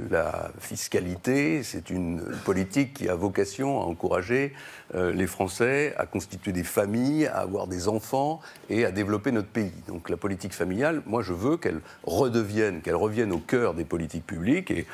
La fiscalité, c'est une politique qui a vocation à encourager les Français à constituer des familles, à avoir des enfants et à développer notre pays. Donc la politique familiale, moi je veux qu'elle revienne au cœur des politiques publiques. Et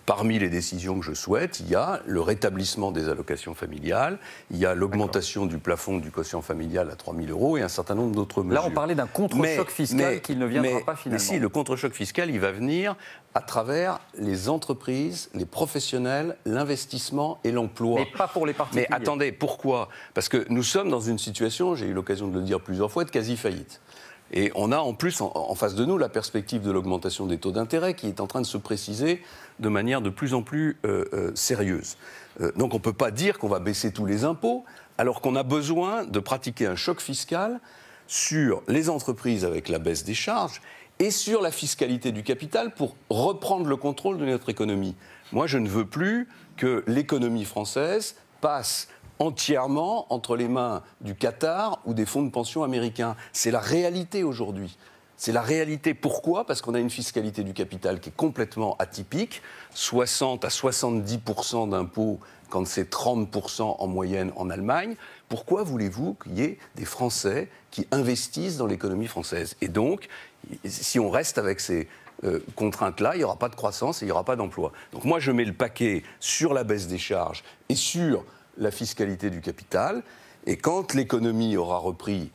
parmi les décisions que je souhaite, il y a le rétablissement des allocations familiales, il y a l'augmentation du plafond du quotient familial à 3 000 € et un certain nombre d'autres mesures. Là, on parlait d'un contre-choc fiscal qui ne viendra pas finalement. Mais si, le contre-choc fiscal, il va venir à travers les entreprises, les professionnels, l'investissement et l'emploi. Mais pas pour les particuliers. Mais attendez, pourquoi? Parce que nous sommes dans une situation, j'ai eu l'occasion de le dire plusieurs fois, de quasi-faillite. Et on a en plus en face de nous la perspective de l'augmentation des taux d'intérêt qui est en train de se préciser de manière de plus en plus sérieuse. Donc on ne peut pas dire qu'on va baisser tous les impôts alors qu'on a besoin de pratiquer un choc fiscal sur les entreprises avec la baisse des charges et sur la fiscalité du capital pour reprendre le contrôle de notre économie. Moi, je ne veux plus que l'économie française passe entièrement entre les mains du Qatar ou des fonds de pension américains. C'est la réalité aujourd'hui. C'est la réalité. Pourquoi? Parce qu'on a une fiscalité du capital qui est complètement atypique, 60 à 70% d'impôts quand c'est 30% en moyenne en Allemagne. Pourquoi voulez-vous qu'il y ait des Français qui investissent dans l'économie française? Et donc, si on reste avec ces contraintes-là, il n'y aura pas de croissance et il n'y aura pas d'emploi. Donc moi, je mets le paquet sur la baisse des charges et sur la fiscalité du capital. Et quand l'économie aura repris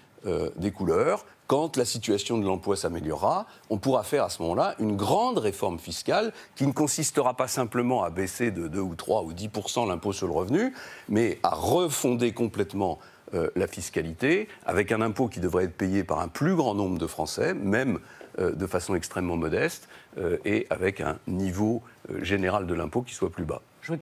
des couleurs, quand la situation de l'emploi s'améliorera, on pourra faire à ce moment-là une grande réforme fiscale qui ne consistera pas simplement à baisser de 2 ou 3 ou 10% l'impôt sur le revenu, mais à refonder complètement la fiscalité avec un impôt qui devrait être payé par un plus grand nombre de Français, même de façon extrêmement modeste, et avec un niveau général de l'impôt qui soit plus bas.